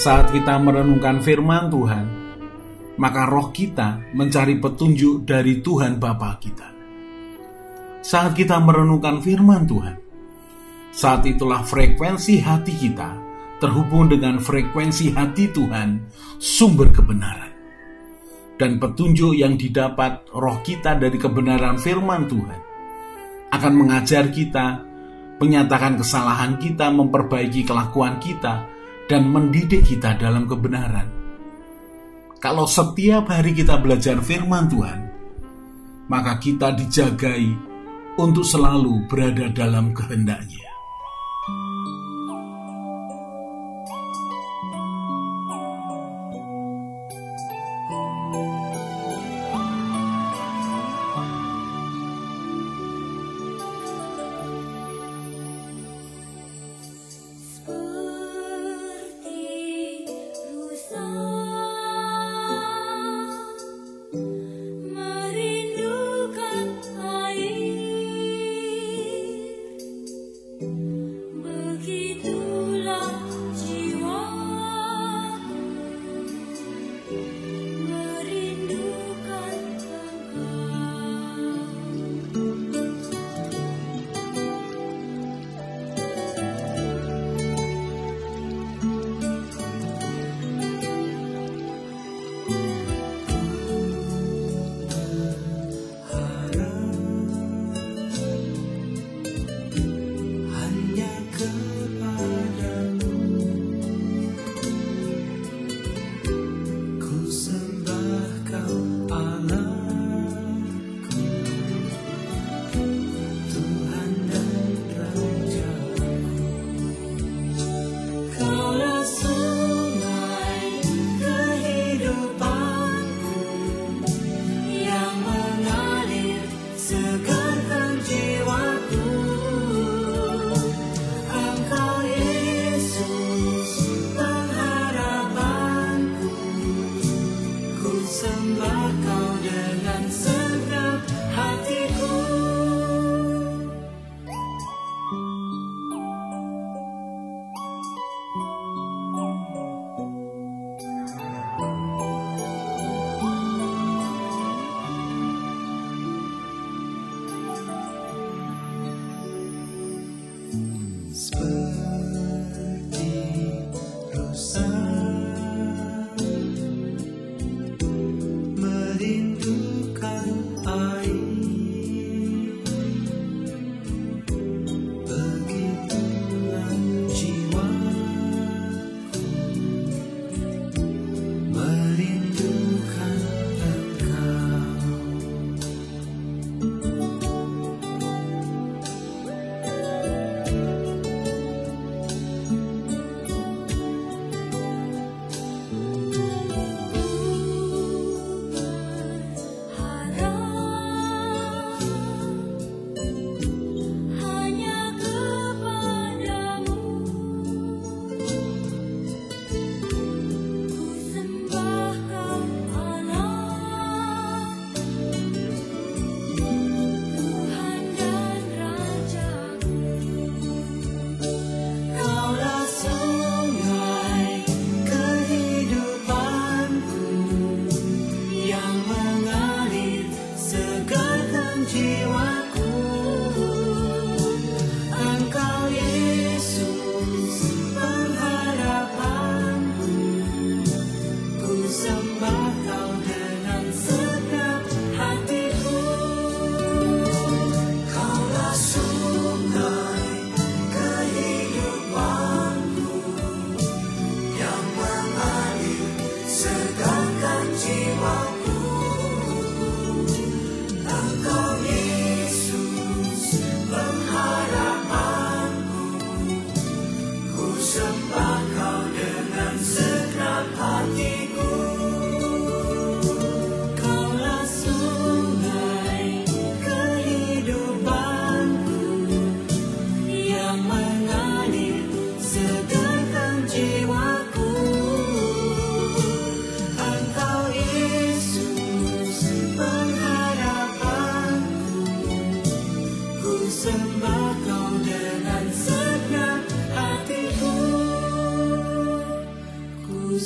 Saat kita merenungkan firman Tuhan, maka roh kita mencari petunjuk dari Tuhan Bapa kita. Saat kita merenungkan firman Tuhan, saat itulah frekuensi hati kita terhubung dengan frekuensi hati Tuhan, sumber kebenaran. Dan petunjuk yang didapat roh kita dari kebenaran firman Tuhan akan mengajar kita, menyatakan kesalahan kita, memperbaiki kelakuan kita, dan mendidik kita dalam kebenaran. Kalau setiap hari kita belajar firman Tuhan, maka kita dijagai untuk selalu berada dalam kehendak-Nya. Begitu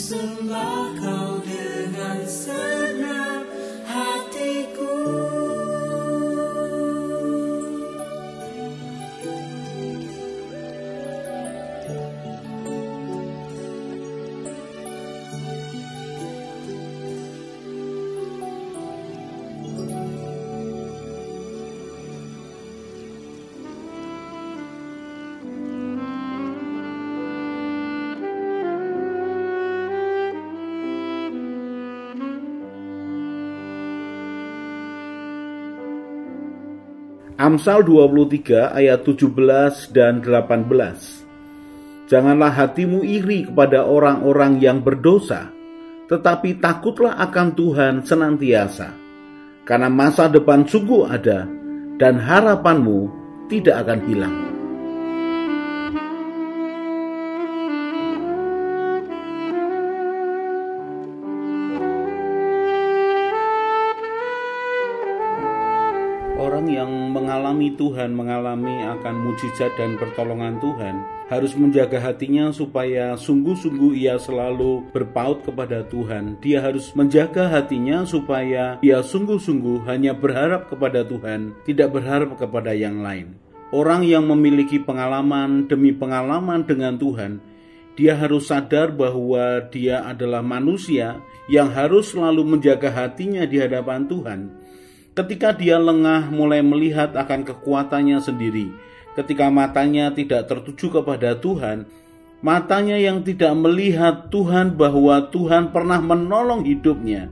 sembah Kau dengan senang hatiku. Amsal 23 ayat 17 dan 18. Janganlah hatimu iri kepada orang-orang yang berdosa, tetapi takutlah akan Tuhan senantiasa. Karena masa depan sungguh ada, dan harapanmu tidak akan hilang. Orang yang mengalami Tuhan, mengalami akan mujizat dan pertolongan Tuhan, harus menjaga hatinya supaya sungguh-sungguh ia selalu berpaut kepada Tuhan. Dia harus menjaga hatinya supaya ia sungguh-sungguh hanya berharap kepada Tuhan, tidak berharap kepada yang lain. Orang yang memiliki pengalaman demi pengalaman dengan Tuhan, dia harus sadar bahwa dia adalah manusia yang harus selalu menjaga hatinya di hadapan Tuhan. Ketika dia lengah mulai melihat akan kekuatannya sendiri, ketika matanya tidak tertuju kepada Tuhan, matanya yang tidak melihat Tuhan bahwa Tuhan pernah menolong hidupnya,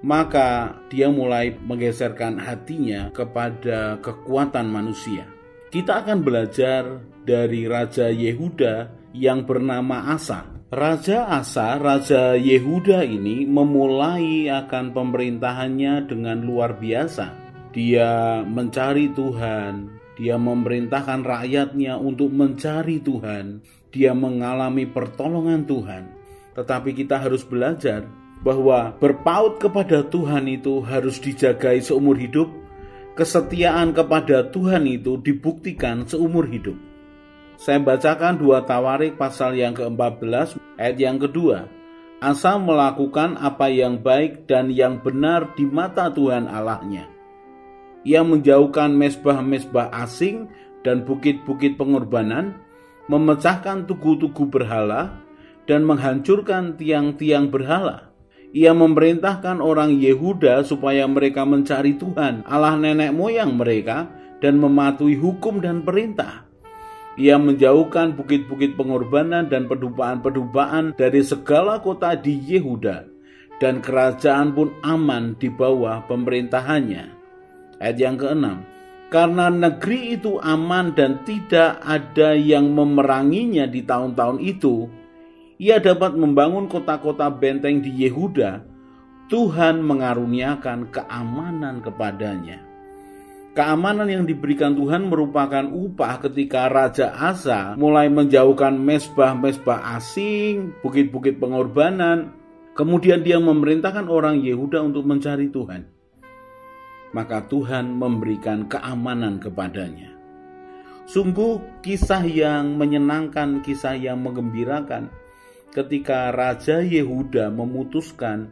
maka dia mulai menggeserkan hatinya kepada kekuatan manusia. Kita akan belajar dari Raja Yehuda yang bernama Asa. Raja Asa, Raja Yehuda ini memulai akan pemerintahannya dengan luar biasa. Dia mencari Tuhan, dia memerintahkan rakyatnya untuk mencari Tuhan, dia mengalami pertolongan Tuhan. Tetapi kita harus belajar bahwa berpaut kepada Tuhan itu harus dijagai seumur hidup. Kesetiaan kepada Tuhan itu dibuktikan seumur hidup. Saya bacakan 2 Tawarik pasal yang ke-14 ayat yang kedua. Asa melakukan apa yang baik dan yang benar di mata Tuhan Allahnya. Ia menjauhkan mezbah-mezbah asing dan bukit-bukit pengorbanan, memecahkan tugu-tugu berhala dan menghancurkan tiang-tiang berhala. Ia memerintahkan orang Yehuda supaya mereka mencari Tuhan, Allah nenek moyang mereka, dan mematuhi hukum dan perintah. Ia menjauhkan bukit-bukit pengorbanan dan pedubaan-pedubaan dari segala kota di Yehuda, dan kerajaan pun aman di bawah pemerintahannya. Ayat yang ke-6. Karena negeri itu aman dan tidak ada yang memeranginya di tahun-tahun itu, ia dapat membangun kota-kota benteng di Yehuda. Tuhan mengaruniakan keamanan kepadanya. Keamanan yang diberikan Tuhan merupakan upah ketika Raja Asa mulai menjauhkan mezbah-mezbah asing, bukit-bukit pengorbanan. Kemudian dia memerintahkan orang Yehuda untuk mencari Tuhan. Maka Tuhan memberikan keamanan kepadanya. Sungguh kisah yang menyenangkan, kisah yang menggembirakan ketika Raja Yehuda memutuskan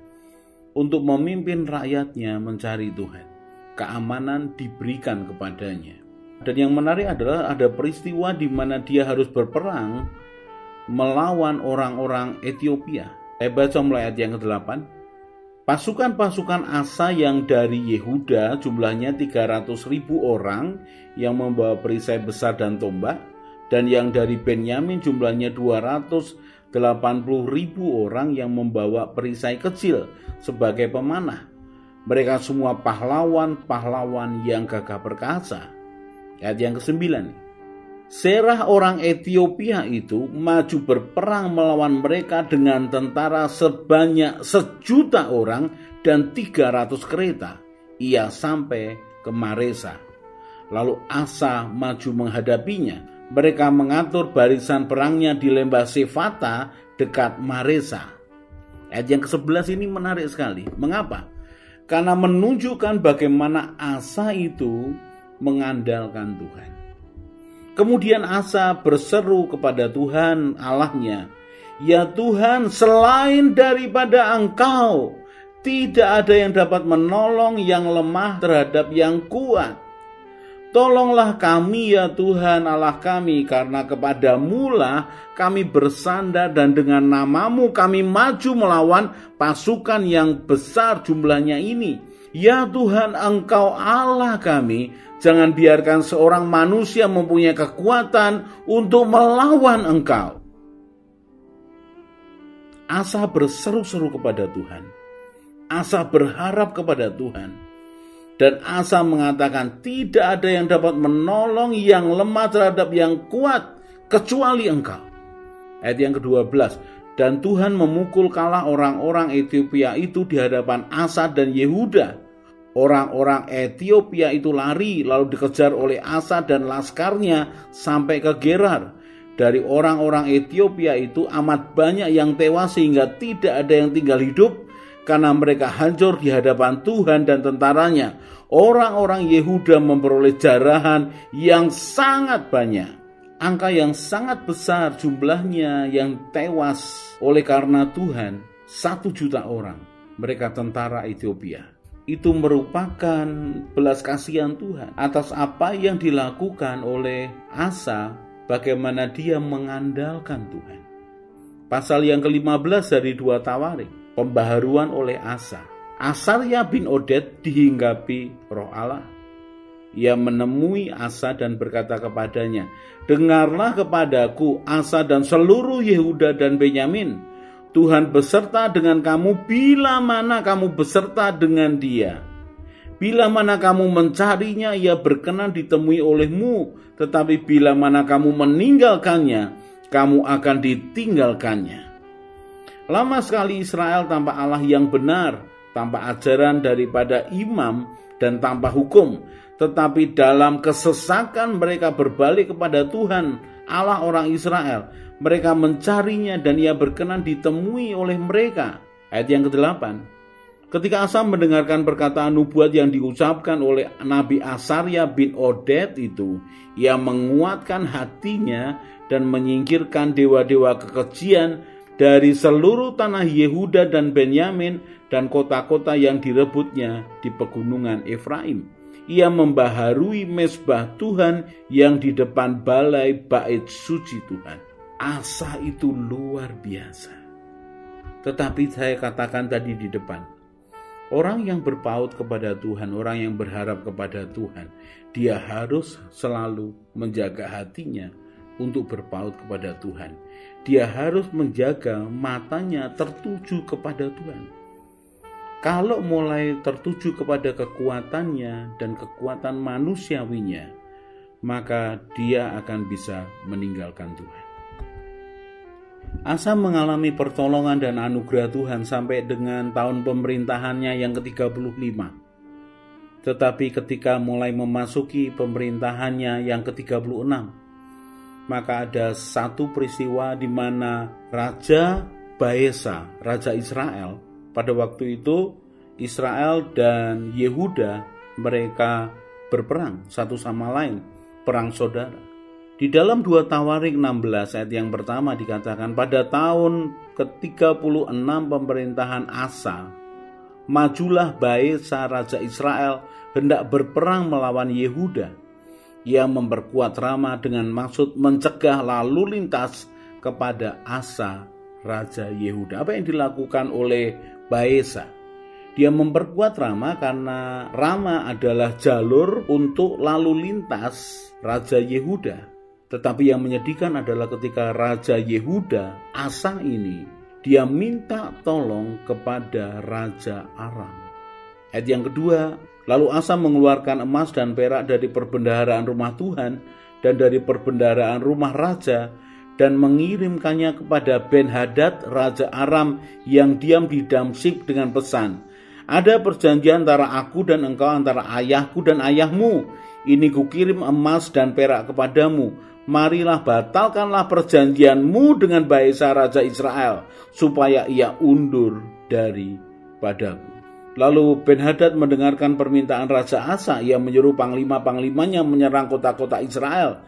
untuk memimpin rakyatnya mencari Tuhan. Keamanan diberikan kepadanya. Dan yang menarik adalah ada peristiwa di mana dia harus berperang melawan orang-orang Ethiopia. Saya baca mulai ayat yang ke-8. Pasukan-pasukan Asa yang dari Yehuda jumlahnya 300.000 orang yang membawa perisai besar dan tombak, dan yang dari Benyamin jumlahnya 280.000 orang yang membawa perisai kecil sebagai pemanah. Mereka semua pahlawan-pahlawan yang gagah perkasa. Ayat yang ke-9. Serah orang Ethiopia itu maju berperang melawan mereka dengan tentara sebanyak 1.000.000 orang dan 300 kereta. Ia sampai ke Maresa. Lalu Asa maju menghadapinya. Mereka mengatur barisan perangnya di lembah Sefata dekat Maresa. Ayat yang ke-11 ini menarik sekali. Mengapa? Karena menunjukkan bagaimana Asa itu mengandalkan Tuhan. Kemudian Asa berseru kepada Tuhan Allahnya Ya Tuhan, selain daripada Engkau, tidak ada yang dapat menolong yang lemah terhadap yang kuat. Tolonglah kami ya Tuhan Allah kami, karena kepadamu-lah kami bersandar dan dengan nama-Mu kami maju melawan pasukan yang besar jumlahnya ini. Ya Tuhan, Engkau Allah kami, jangan biarkan seorang manusia mempunyai kekuatan untuk melawan Engkau. Asa berseru-seru kepada Tuhan. Asa berharap kepada Tuhan. Dan Asa mengatakan tidak ada yang dapat menolong yang lemah terhadap yang kuat kecuali Engkau. Ayat yang ke-12. Dan Tuhan memukul kalah orang-orang Ethiopia itu di hadapan Asa dan Yehuda. Orang-orang Ethiopia itu lari lalu dikejar oleh Asa dan laskarnya sampai ke Gerar. Dari orang-orang Ethiopia itu amat banyak yang tewas sehingga tidak ada yang tinggal hidup karena mereka hancur di hadapan Tuhan dan tentaranya. Orang-orang Yehuda memperoleh jarahan yang sangat banyak. Angka yang sangat besar jumlahnya yang tewas oleh karena Tuhan, 1 juta orang. Mereka tentara Ethiopia. Itu merupakan belas kasihan Tuhan atas apa yang dilakukan oleh Asa, bagaimana dia mengandalkan Tuhan. Pasal yang ke-15 dari 2 Tawarik, pembaharuan oleh Asa. Asarya bin Oded dihinggapi Roh Allah. Ia menemui Asa dan berkata kepadanya, dengarlah kepadaku Asa dan seluruh Yehuda dan Benyamin. Tuhan beserta dengan kamu bila mana kamu beserta dengan dia. Bila mana kamu mencarinya, ia berkenan ditemui olehmu. Tetapi bila mana kamu meninggalkannya, kamu akan ditinggalkannya. Lama sekali Israel tanpa Allah yang benar, tanpa ajaran daripada imam dan tanpa hukum. Tetapi dalam kesesakan mereka berbalik kepada Tuhan, Allah orang Israel. Mereka mencarinya dan ia berkenan ditemui oleh mereka. Ayat yang ke-8. Ketika Asa mendengarkan perkataan nubuat yang diucapkan oleh Nabi Asarya bin Oded itu, ia menguatkan hatinya dan menyingkirkan dewa-dewa kekejian dari seluruh tanah Yehuda dan Benyamin dan kota-kota yang direbutnya di pegunungan Efraim. Ia membaharui mezbah Tuhan yang di depan balai bait suci Tuhan. Asa itu luar biasa. Tetapi saya katakan tadi di depan, orang yang berpaut kepada Tuhan, orang yang berharap kepada Tuhan, dia harus selalu menjaga hatinya untuk berpaut kepada Tuhan. Dia harus menjaga matanya tertuju kepada Tuhan. Kalau mulai tertuju kepada kekuatannya dan kekuatan manusiawinya, maka dia akan bisa meninggalkan Tuhan. Asa mengalami pertolongan dan anugerah Tuhan sampai dengan tahun pemerintahannya yang ke-35. Tetapi ketika mulai memasuki pemerintahannya yang ke-36, maka ada satu peristiwa di mana Raja Baesa, Raja Israel, pada waktu itu Israel dan Yehuda mereka berperang satu sama lain, perang saudara. Di dalam 2 Tawarik 16 ayat yang pertama dikatakan, pada tahun ke-36 pemerintahan Asa, majulah Baesa Raja Israel hendak berperang melawan Yehuda. Ia memperkuat Rama dengan maksud mencegah lalu lintas kepada Asa Raja Yehuda. Apa yang dilakukan oleh Baesa? Dia memperkuat Rama karena Rama adalah jalur untuk lalu lintas Raja Yehuda. Tetapi yang menyedihkan adalah ketika Raja Yehuda, Asa ini, dia minta tolong kepada Raja Aram. Ayat yang kedua, lalu Asa mengeluarkan emas dan perak dari perbendaharaan rumah Tuhan dan dari perbendaharaan rumah raja dan mengirimkannya kepada Ben-Hadad Raja Aram yang diam di Damsyik dengan pesan, ada perjanjian antara aku dan engkau, antara ayahku dan ayahmu. Ini kukirim emas dan perak kepadamu. Marilah batalkanlah perjanjianmu dengan Baesa Raja Israel, supaya ia undur daripadaku. Lalu Ben-Hadad mendengarkan permintaan Raja Asa. Ia menyuruh panglima-panglimanya menyerang kota-kota Israel.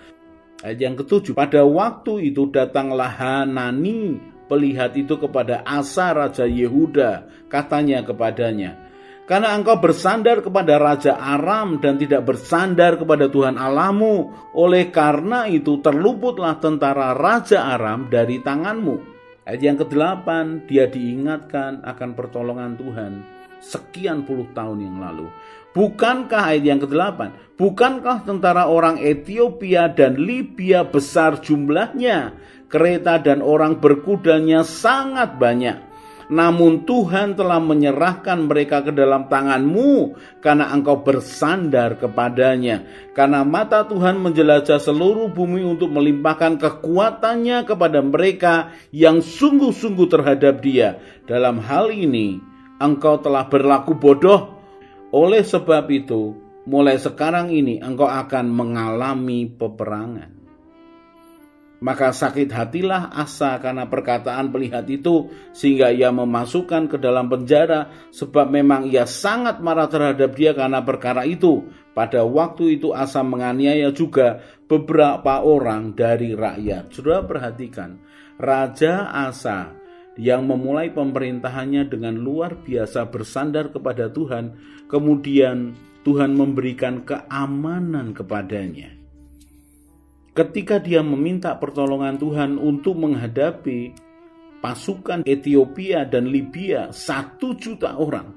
Ayat yang ke-7. Pada waktu itu datanglah Hanani, pelihat itu kepada Asa raja Yehuda, katanya kepadanya, karena engkau bersandar kepada raja Aram dan tidak bersandar kepada Tuhan Allahmu, oleh karena itu terluputlah tentara raja Aram dari tanganmu. Ayat yang ke-8, dia diingatkan akan pertolongan Tuhan sekian puluh tahun yang lalu. Bukankah ayat yang ke-8, bukankah tentara orang Ethiopia dan Libya besar jumlahnya, kereta dan orang berkudanya sangat banyak, namun Tuhan telah menyerahkan mereka ke dalam tanganmu karena engkau bersandar kepadanya. Karena mata Tuhan menjelajah seluruh bumi untuk melimpahkan kekuatannya kepada mereka yang sungguh-sungguh terhadap dia. Dalam hal ini engkau telah berlaku bodoh. Oleh sebab itu, mulai sekarang ini engkau akan mengalami peperangan. Maka sakit hatilah Asa karena perkataan pelihat itu, sehingga ia memasukkan ke dalam penjara, sebab memang ia sangat marah terhadap dia karena perkara itu. Pada waktu itu Asa menganiaya juga beberapa orang dari rakyat. Saudara perhatikan, Raja Asa yang memulai pemerintahannya dengan luar biasa bersandar kepada Tuhan, kemudian Tuhan memberikan keamanan kepadanya. Ketika dia meminta pertolongan Tuhan untuk menghadapi pasukan Ethiopia dan Libya 1 juta orang,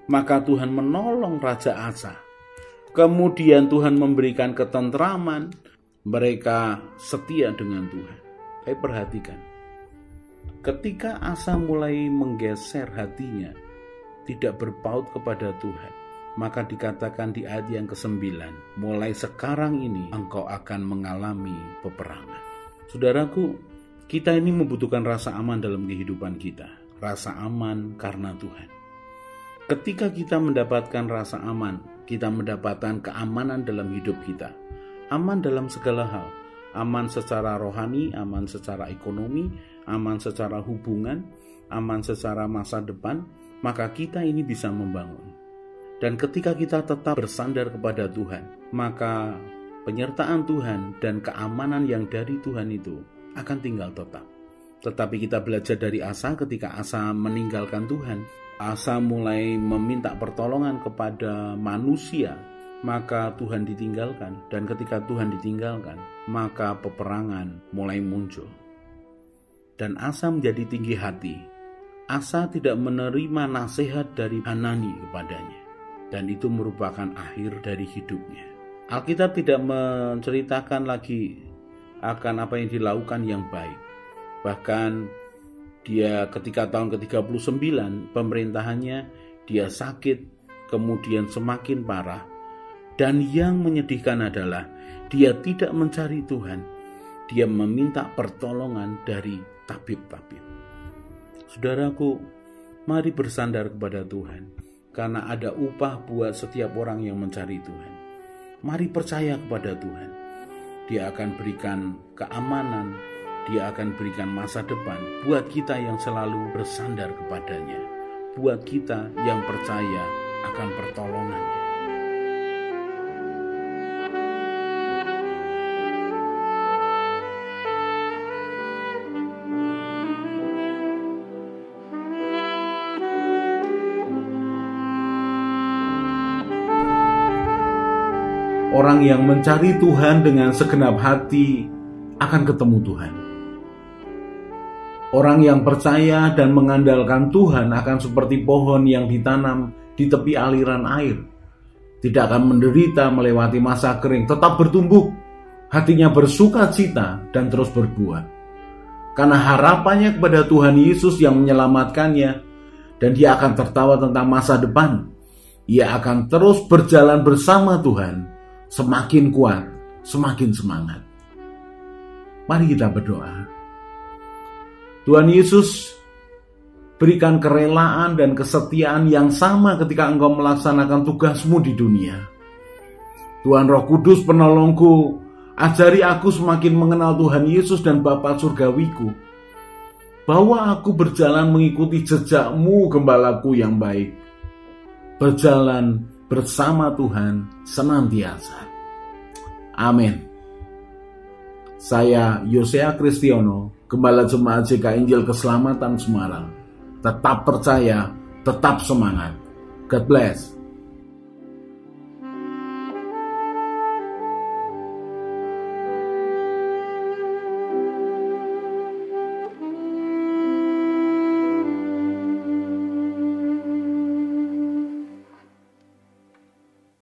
maka Tuhan menolong Raja Asa. Kemudian Tuhan memberikan ketentraman, mereka setia dengan Tuhan. Saya perhatikan, ketika Asa mulai menggeser hatinya, tidak berpaut kepada Tuhan, maka dikatakan di ayat yang ke-9, mulai sekarang ini engkau akan mengalami peperangan. Saudaraku, kita ini membutuhkan rasa aman dalam kehidupan kita. Rasa aman karena Tuhan. Ketika kita mendapatkan rasa aman, kita mendapatkan keamanan dalam hidup kita. Aman dalam segala hal. Aman secara rohani, aman secara ekonomi, aman secara hubungan, aman secara masa depan, maka kita ini bisa membangun. Dan ketika kita tetap bersandar kepada Tuhan, maka penyertaan Tuhan dan keamanan yang dari Tuhan itu akan tinggal tetap. Tetapi kita belajar dari Asa, ketika Asa meninggalkan Tuhan, Asa mulai meminta pertolongan kepada manusia, maka Tuhan ditinggalkan. Dan ketika Tuhan ditinggalkan, maka peperangan mulai muncul. Dan Asa menjadi tinggi hati. Asa tidak menerima nasihat dari Hanani kepadanya. Dan itu merupakan akhir dari hidupnya. Alkitab tidak menceritakan lagi akan apa yang dilakukan yang baik. Bahkan dia ketika tahun ke-39 pemerintahannya, dia sakit, kemudian semakin parah. Dan yang menyedihkan adalah dia tidak mencari Tuhan. Dia meminta pertolongan dari tabib-tabib. Saudaraku, mari bersandar kepada Tuhan, karena ada upah buat setiap orang yang mencari Tuhan. Mari percaya kepada Tuhan. Dia akan berikan keamanan, Dia akan berikan masa depan buat kita yang selalu bersandar kepadanya, buat kita yang percaya akan pertolongannya. Orang yang mencari Tuhan dengan segenap hati akan ketemu Tuhan. Orang yang percaya dan mengandalkan Tuhan akan seperti pohon yang ditanam di tepi aliran air. Tidak akan menderita melewati masa kering, tetap bertumbuh. Hatinya bersuka cita dan terus berbuah. Karena harapannya kepada Tuhan Yesus yang menyelamatkannya, dan dia akan tertawa tentang masa depan. Ia akan terus berjalan bersama Tuhan, semakin kuat, semakin semangat. Mari kita berdoa. Tuhan Yesus, berikan kerelaan dan kesetiaan yang sama ketika Engkau melaksanakan tugasmu di dunia. Tuhan Roh Kudus penolongku, ajari aku semakin mengenal Tuhan Yesus dan Bapa Surgawiku, bahwa aku berjalan mengikuti jejak-Mu, Gembalaku yang baik, berjalan bersama Tuhan senantiasa. Amin. Saya Yosea Kristiono, Gembala Jemaat JK Injil Keselamatan Semarang. Tetap percaya, tetap semangat. God bless.